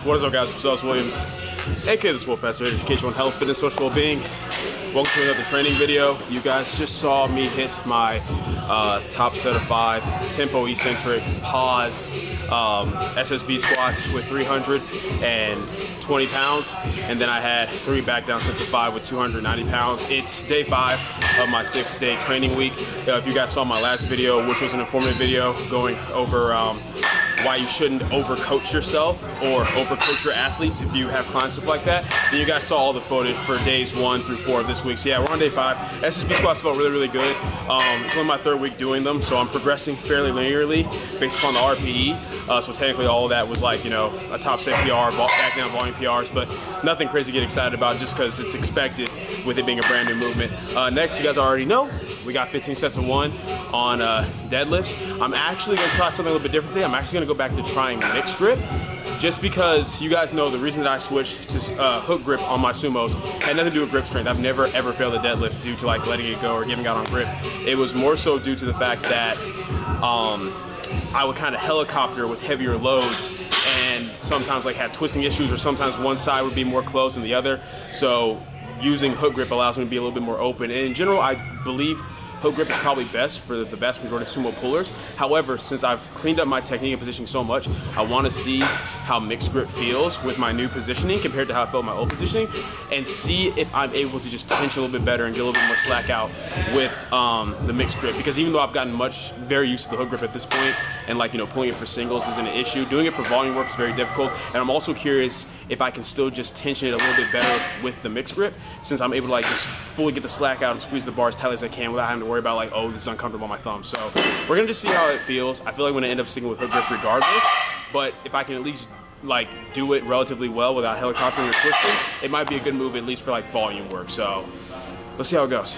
What is up, guys? I'm Williams, aka TheSwolefessor, education on health, fitness, social well-being. Welcome to another training video. You guys just saw me hit my top set of 5 tempo eccentric paused SSB squats with 320 pounds, and then I had 3 back down sets of 5 with 290 pounds. It's day 5 of my 6-day training week. If you guys saw my last video, which was an informative video going over why you shouldn't overcoach yourself or overcoach your athletes if you have clients, stuff like that, then you guys saw all the footage for days 1 through 4 of this week. So yeah, we're on day 5. SSB squats felt really, really good. It's only my 3rd week doing them, so I'm progressing fairly linearly based upon the RPE. So technically all of that was like, you know, a top set PR, back down volume PRs, but nothing crazy to get excited about just because it's expected with it being a brand new movement. Next, you guys already know, we got 15 sets of 1 on deadlifts. I'm actually gonna try something a little bit different today. I'm actually gonna go back to trying mixed grip, just because you guys know the reason that I switched to hook grip on my sumos had nothing to do with grip strength. I've never ever failed a deadlift due to like letting it go or giving out on grip. It was more so due to the fact that I would kind of helicopter with heavier loads and sometimes like have twisting issues, or sometimes one side would be more closed than the other. So using hook grip allows me to be a little bit more open. And in general, I believe hook grip is probably best for the vast majority of sumo pullers. However, since I've cleaned up my technique and positioning so much, I want to see how mixed grip feels with my new positioning compared to how I felt my old positioning, and see if I'm able to just tension a little bit better and get a little bit more slack out with the mixed grip. Because even though I've gotten very used to the hook grip at this point, and like, you know, pulling it for singles isn't an issue, doing it for volume work is very difficult. And I'm also curious if I can still just tension it a little bit better with the mixed grip, since I'm able to like just fully get the slack out and squeeze the bar as tightly as I can without having to worry about like, oh, this is uncomfortable on my thumb. So we're gonna just see how it feels. I feel like I'm gonna end up sticking with hook grip regardless, but if I can at least like do it relatively well without helicoptering or twisting, it might be a good move, at least for like volume work. So let's see how it goes.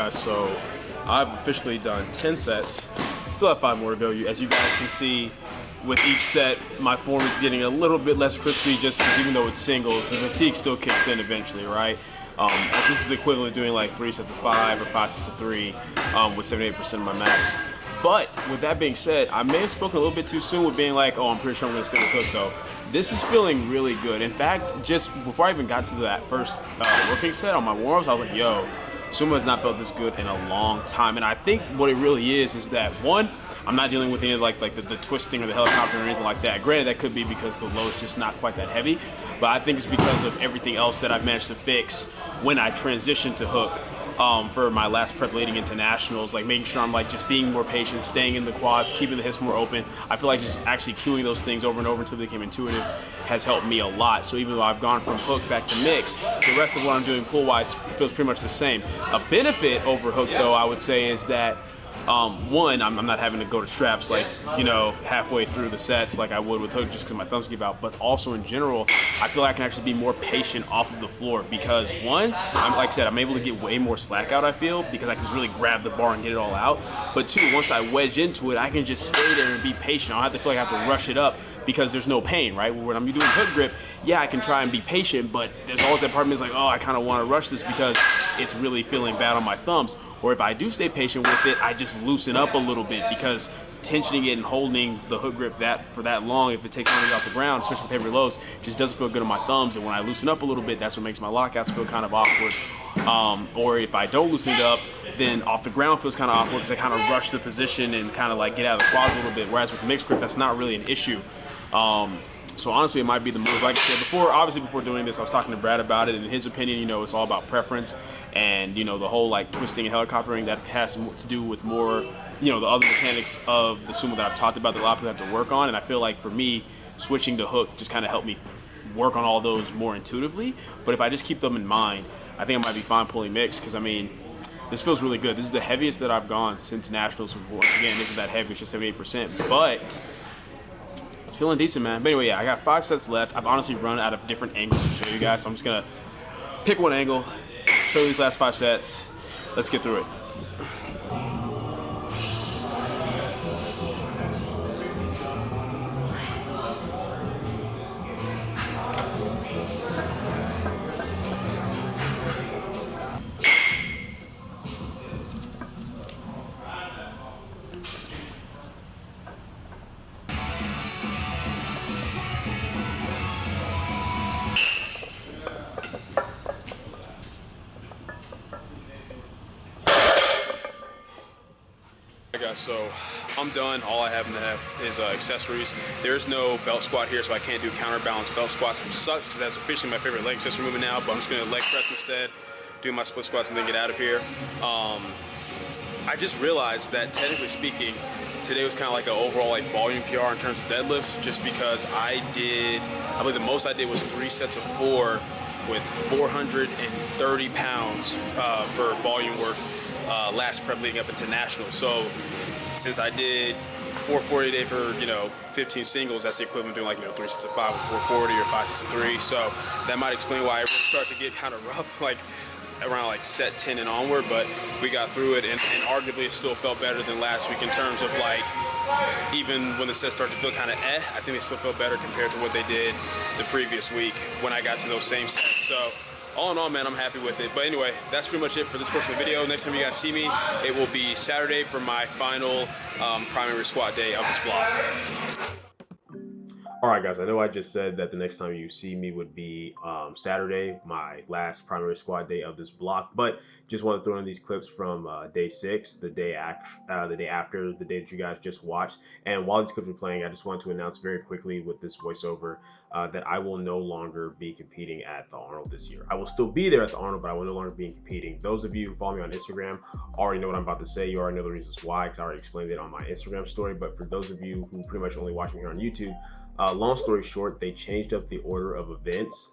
guys, so I've officially done 10 sets. Still have 5 more to go. As you guys can see, with each set, my form is getting a little bit less crispy just because even though it's singles, the fatigue still kicks in eventually, right? As this is the equivalent of doing like 3 sets of 5 or 5 sets of 3 with 78% of my max. But with that being said, I may have spoken a little bit too soon with being like, oh, I'm pretty sure I'm going to stick with hook though. This is feeling really good. In fact, just before I even got to that first working set on my warm-ups, I was like, yo, sumo has not felt this good in a long time. And I think what it really is that, one, I'm not dealing with any of like the twisting or the helicopter or anything like that. Granted, that could be because the low is just not quite that heavy, but I think it's because of everything else that I've managed to fix when I transitioned to hook. For my last prep leading into nationals, like making sure I'm like just being more patient, staying in the quads, keeping the hips more open. I feel like just actually cueing those things over and over until they became intuitive has helped me a lot. So even though I've gone from hook back to mix, the rest of what I'm doing pull-wise feels pretty much the same. A benefit over hook though, I would say, is that one, I'm not having to go to straps like, you know, halfway through the sets like I would with hook just because my thumbs give out, but also in general, I feel like I can actually be more patient off of the floor because one, like I said, I'm able to get way more slack out, I feel, because I can just really grab the bar and get it all out. But two, once I wedge into it, I can just stay there and be patient. I don't have to feel like I have to rush it up because there's no pain, right? When I'm doing hook grip, yeah, I can try and be patient, but there's always that part of me that's like, oh, I kind of want to rush this because it's really feeling bad on my thumbs. Or if I do stay patient with it, I just loosen up a little bit because tensioning it and holding the hook grip for that long, if it takes long to get off the ground, especially with heavy lows, just doesn't feel good on my thumbs. And when I loosen up a little bit, that's what makes my lockouts feel kind of awkward. Or if I don't loosen it up, then off the ground feels kind of awkward because I kind of rush the position and kind of like get out of the quads a little bit. Whereas with the mixed grip, that's not really an issue. So honestly, it might be the move. Like I said before, obviously before doing this, I was talking to Brad about it, and in his opinion, you know, it's all about preference, and you know, the whole like twisting and helicoptering, that has to do with more, you know, the other mechanics of the sumo that I've talked about that a lot of people have to work on. And I feel like for me, switching to hook just kind of helped me work on all those more intuitively. But if I just keep them in mind, I think I might be fine pulling mixed because I mean, this feels really good. This is the heaviest that I've gone since nationals. Once again, this is that heavy, it's just 78%, but it's feeling decent, man. But anyway, yeah, I got 5 sets left. I've honestly run out of different angles to show you guys, so I'm just gonna pick one angle, show you these last 5 sets. Let's get through it. Guys, so I'm done. All I have is accessories. There's no belt squat here, so I can't do counterbalance belt squats, which sucks because that's officially my favorite leg accessory movement now, but I'm just gonna leg press instead, do my split squats and then get out of here. I just realized that technically speaking, today was kind of like an overall like volume PR in terms of deadlifts, just because I believe the most I did was 3 sets of 4 with 430 pounds for volume work last prep leading up into nationals. So since I did 440 a day for, you know, 15 singles, that's the equivalent of doing like, you know, 3 sets of 5 with 440 or 5 sets of 3. So that might explain why it really started to get kind of rough, like around like set 10 and onward, but we got through it, and arguably it still felt better than last week in terms of like, even when the sets start to feel kind of I think they still felt better compared to what they did the previous week when I got to those same sets. So all in all, man, I'm happy with it. But anyway, that's pretty much it for this portion of the video. Next time you guys see me, it will be Saturday for my final primary squat day of this block. All right, guys, I know I just said that the next time you see me would be Saturday, my last primary squat day of this block, but just want to throw in these clips from day 6, the day after the day that you guys just watched. And while these clips are playing, I just want to announce very quickly with this voiceover that I will no longer be competing at the Arnold this year. I will still be there at the Arnold, but I will no longer be competing. Those of you who follow me on Instagram already know what I'm about to say. You already know the reasons why, because I already explained it on my Instagram story. But for those of you who pretty much only watch me here on YouTube, long story short, they changed up the order of events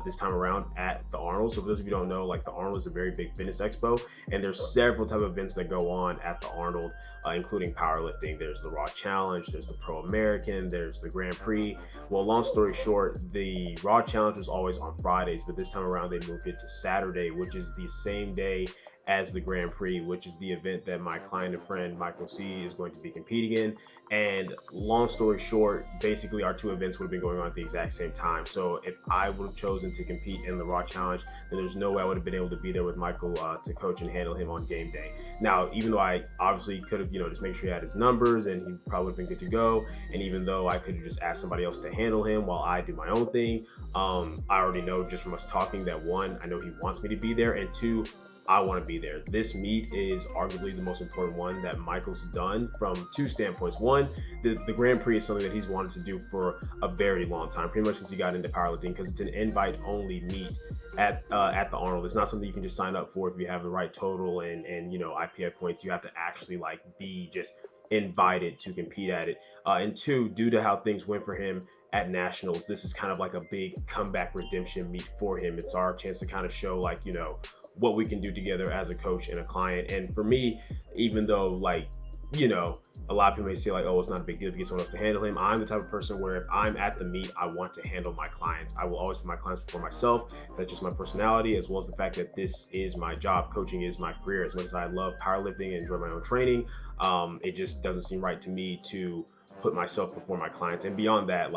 this time around at the Arnold. So for those of you who don't know, like the Arnold is a very big fitness expo, and there's several type of events that go on at the Arnold. including powerlifting. There's the Raw Challenge, there's the Pro American, there's the Grand Prix. Well, long story short, the Raw Challenge was always on Fridays, but this time around they moved it to Saturday, which is the same day as the Grand Prix, which is the event that my client and friend Michael C is going to be competing in. And long story short, basically our two events would have been going on at the exact same time. So if I would have chosen to compete in the Raw Challenge, then there's no way I would have been able to be there with Michael to coach and handle him on game day. Now, even though I obviously could have, just make sure he had his numbers and he probably would have been good to go. And even though I could have just asked somebody else to handle him while I do my own thing, I already know just from us talking that one, I know he wants me to be there, and two, I want to be there. This meet is arguably the most important one that Michael's done from two standpoints. One, the Grand Prix is something that he's wanted to do for a very long time, pretty much since he got into powerlifting, because it's an invite-only meet at the Arnold. It's not something you can just sign up for if you have the right total and IPF points. You have to actually be just invited to compete at it. And two, due to how things went for him at Nationals, this is kind of like a big comeback redemption meet for him. It's our chance to kind of show what we can do together as a coach and a client. And for me, even though a lot of people may say oh, it's not a big deal to get someone else to handle him, I'm the type of person where if I'm at the meet, I want to handle my clients. I will always put my clients before myself. That's just my personality, as well as the fact that this is my job. Coaching is my career. As much as I love powerlifting and enjoy my own training, it just doesn't seem right to me to put myself before my clients. And beyond that,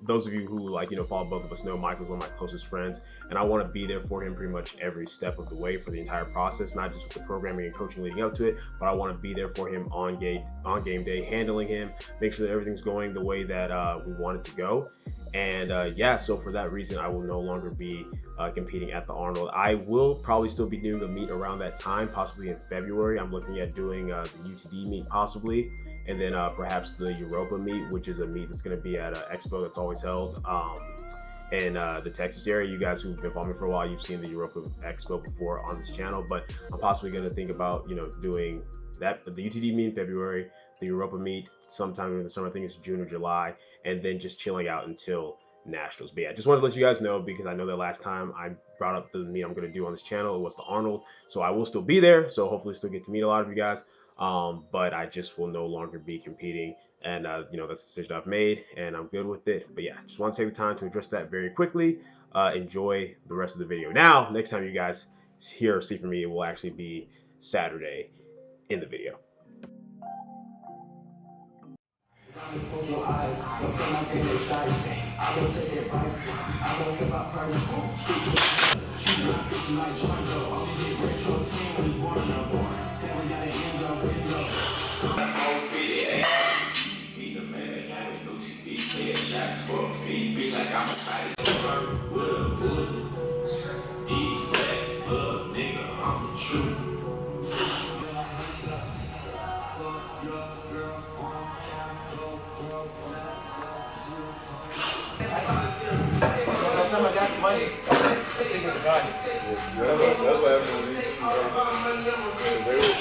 those of you who follow both of us know Michael's one of my closest friends, and I want to be there for him pretty much every step of the way for the entire process, not just with the programming and coaching leading up to it, but I want to be there for him on game day, handling him, make sure that everything's going the way that we want it to go. And so for that reason, I will no longer be competing at the Arnold. I will probably still be doing a meet around that time, possibly in February. I'm looking at doing the UTD meet possibly, and then perhaps the Europa meet, which is a meet that's going to be at an expo that's always held in the Texas area. You guys who've been following me for a while, you've seen the Europa Expo before on this channel, but I'm possibly going to think about doing the UTD meet in February, the Europa meet sometime in the summer. I think it's June or July, and then just chilling out until Nationals. But yeah, I just wanted to let you guys know, because I know that last time I brought up the meet I'm going to do on this channel, it was the Arnold. So I will still be there, so hopefully still get to meet a lot of you guys. But I just will no longer be competing, and that's the decision I've made, and I'm good with it. But yeah, just want to take the time to address that very quickly. Enjoy the rest of the video. Now, next time you guys hear or see from me, it will actually be Saturday in the video. That's what happened with these two guys. When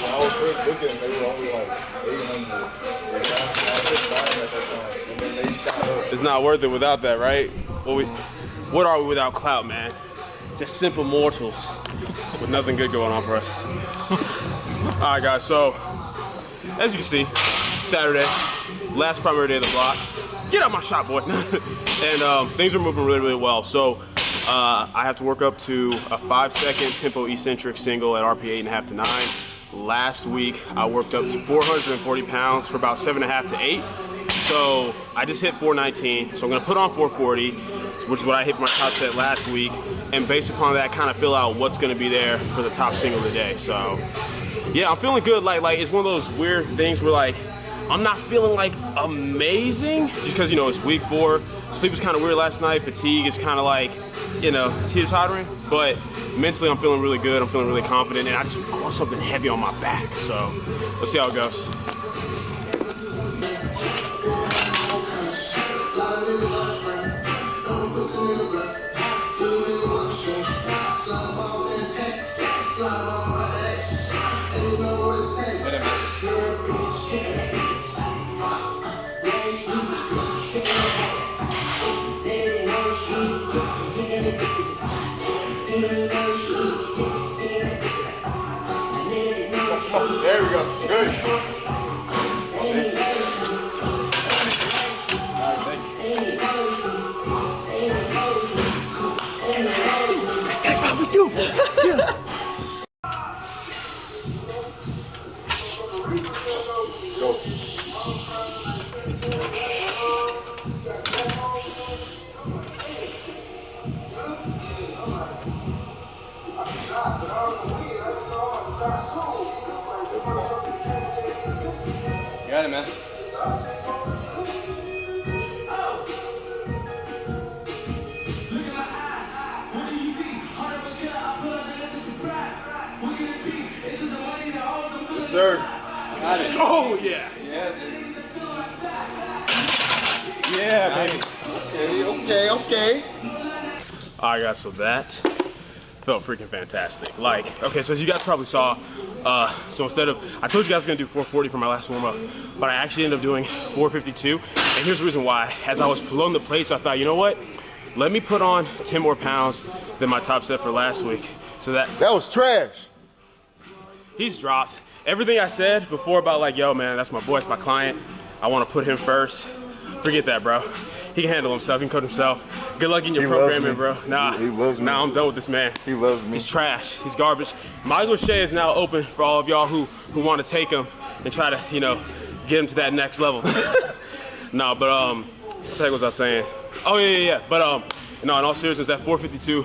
I was first looking, they were only 800. And then they shot up. It's not worth it without that, right? What are we without clout, man? Just simple mortals with nothing good going on for us. All right, guys, so as you can see, Saturday, last primary day of the block. Get out my shot, boy. And things are moving really, really well. So I have to work up to a 5-second tempo eccentric single at RP 8.5 to 9. Last week, I worked up to 440 pounds for about 7.5 to 8. So I just hit 419. So I'm gonna put on 440, which is what I hit for my top set last week. And based upon that, kind of fill out what's gonna be there for the top single today. So yeah, I'm feeling good. Like it's one of those weird things where I'm not feeling amazing just because it's week 4. Sleep was kind of weird last night. Fatigue is kind of teeter-tottering, but mentally I'm feeling really good. I'm feeling really confident, and I want something heavy on my back. So let's see how it goes. There we go. Good. sir. Oh, yeah. Yeah, baby. Okay. All right, guys, so that felt freaking fantastic. Like, okay, so as you guys probably saw, so instead of, I told you guys I was gonna do 440 for my last warm-up, but I actually ended up doing 452. And here's the reason why. As I was pulling the plates, I thought, you know what? Let me put on 10 more pounds than my top set for last week. So that was trash. He's dropped. Everything I said before about like, yo, man, that's my boy, it's my client. I want to put him first. Forget that, bro. He can handle himself, he can coach himself. Good luck in your programming, bro. Nah, he loves me. Nah, I'm done with this man. He loves me. He's trash, he's garbage. Michael Shea is now open for all of y'all who want to take him and try to, you know, get him to that next level. No, but what the heck was I saying? Oh, yeah. But no, in all seriousness, that 452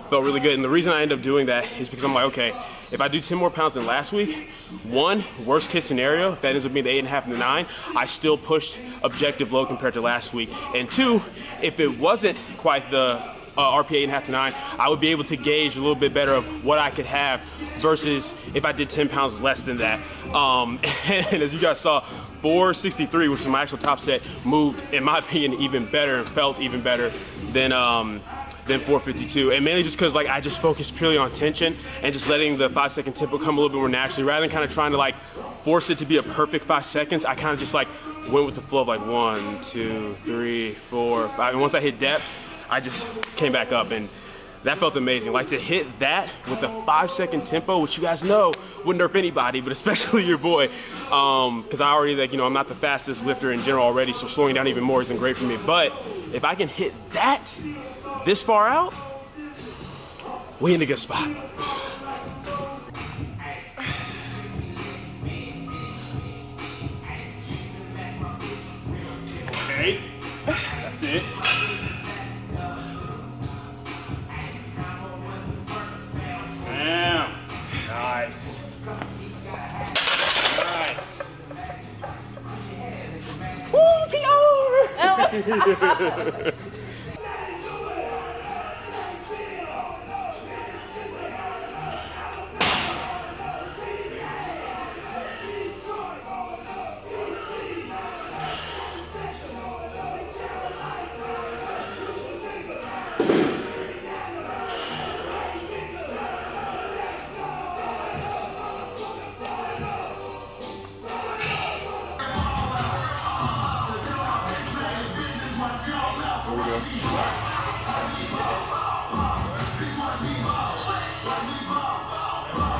felt really good. And the reason I ended up doing that is because I'm like, okay, if I do 10 more pounds than last week, one, worst case scenario, if that ends up being the 8.5 and the 9, I still pushed objective low compared to last week. And two, if it wasn't quite the RPA 8.5 to 9, I would be able to gauge a little bit better of what I could have versus if I did 10 pounds less than that. And as you guys saw, 463, which is my actual top set, moved, in my opinion, even better and felt even better than 452, and mainly just because like I just focused purely on tension and just letting the 5-second tempo come a little bit more naturally rather than kind of trying to like force it to be a perfect 5 seconds. I kind of just like went with the flow of like 1, 2, 3, 4, 5, and once I hit depth, I just came back up, and that felt amazing. Like to hit that with a 5-second tempo, which you guys know wouldn't nerf anybody, but especially your boy, because I already like, you know, I'm not the fastest lifter in general already, so slowing down even more isn't great for me. But if I can hit that this far out, we in a good spot. Okay, that's it. Damn. Nice. Nice. Woo, PR!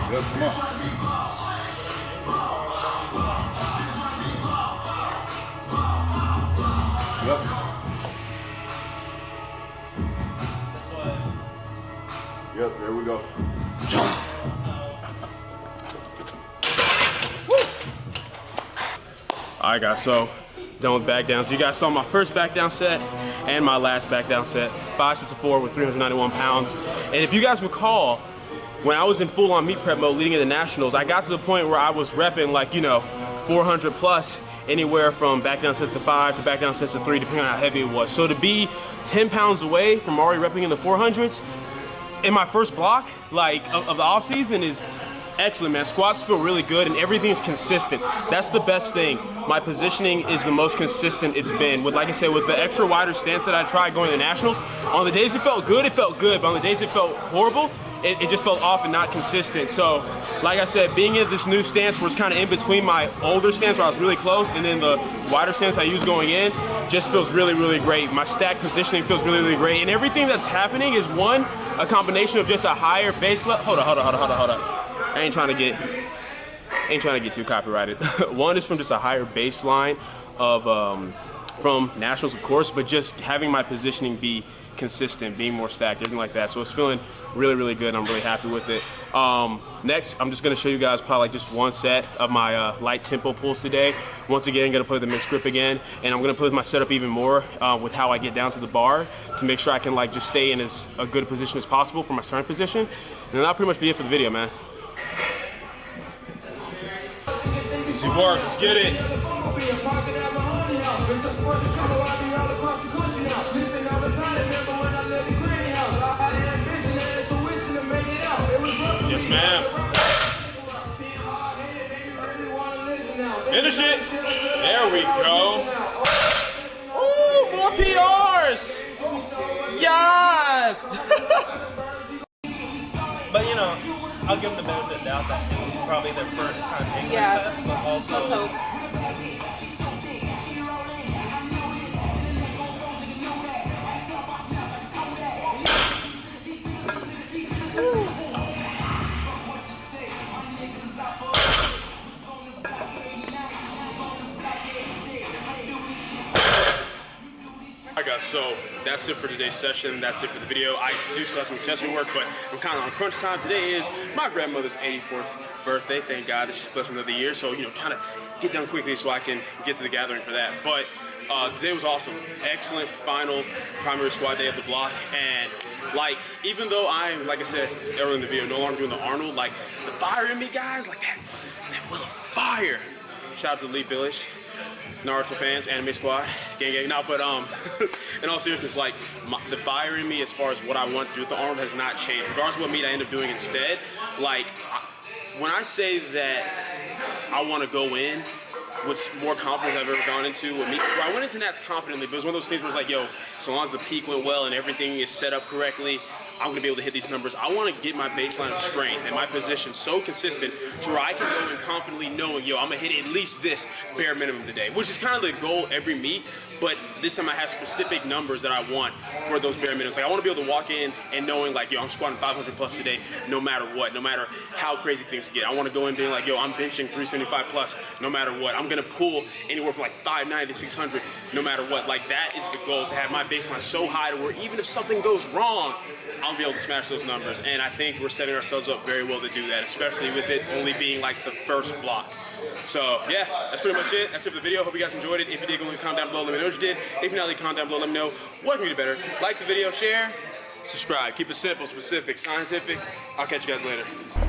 Yep, come on. Yep. Yep, there we go. All right, guys, so done with back down. So you guys saw my first back down set and my last back down set, 5 sets of 4 with 391 pounds. And if you guys recall, when I was in full-on meet prep mode leading into nationals, I got to the point where I was repping like, you know, 400 plus, anywhere from back down sets of 5 to back down sets of 3, depending on how heavy it was. So to be 10 pounds away from already repping in the 400s in my first block, like of the off season, is excellent, man. Squats feel really good and everything's consistent. That's the best thing. My positioning is the most consistent it's been. With, like I said, with the extra wider stance that I tried going to the nationals, on the days it felt good, but on the days it felt horrible, it just felt off and not consistent. So, like I said, being in this new stance where it's kind of in between my older stance where I was really close and then the wider stance I used going in just feels really, really great. My stack positioning feels really, really great. And everything that's happening is, one, a combination of just a higher base level. Hold up. I ain't trying to get too copyrighted. One is from just a higher baseline of from nationals, of course, but just having my positioning be consistent, being more stacked, everything like that. So it's feeling really, really good. I'm really happy with it. Next, I'm just gonna show you guys probably like just one set of my light tempo pulls today. Once again, gonna play the mixed grip again, and I'm gonna play with my setup even more with how I get down to the bar to make sure I can like just stay in as a good position as possible for my starting position. And that'll pretty much be it for the video, man. Easy work, let's get it. Yes, ma'am. Finish it. There we go. Ooh, more PRs. Yes. But you know, I'll give them the benefit of the doubt that it was probably their first time taking Yeah. this, but also Let's hope. Alright guys, so that's it for today's session. That's it for the video. I do still have some accessory work, but I'm kind of on crunch time. Today is my grandmother's 84th birthday. Thank God that she's blessed another year. So, you know, trying to get done quickly so I can get to the gathering for that. But today was awesome. Excellent final primary squad day of the block. And like, even though I'm, like I said earlier in the video, no longer doing the Arnold, like the fire in me, guys, like that will of fire. Shout out to the Elite Village, Naruto fans, anime squad, gang gang. No, but in all seriousness, like the fire in me as far as what I want to do with the Arnold has not changed. Regardless of what meet I end up doing instead, like when I say that I want to go in with more confidence I've ever gone into with meet, I went into Nats confidently, but it was one of those things where it's like, yo, so long as the peak went well and everything is set up correctly, I'm gonna be able to hit these numbers. I want to get my baseline of strength and my position so consistent to where I can go in confidently knowing, yo, I'm gonna hit at least this bare minimum today, which is kind of the goal every meet. But this time I have specific numbers that I want for those bare minimums. Like I want to be able to walk in and knowing like, yo, I'm squatting 500 plus today, no matter what, no matter how crazy things get. I want to go in being like, yo, I'm benching 375 plus, no matter what. I'm gonna pull anywhere from like 590 to 600, no matter what. Like that is the goal, to have my baseline so high to where even if something goes wrong, I'll be able to smash those numbers. And I think we're setting ourselves up very well to do that, especially with it only being like the first block. So yeah, that's pretty much it. That's it for the video. Hope you guys enjoyed it. If you did, go leave a comment down below. Let me know what you did. If you're not, leave a comment down below. Let me know what can you do better. Like the video, share, subscribe. Keep it simple, specific, scientific. I'll catch you guys later.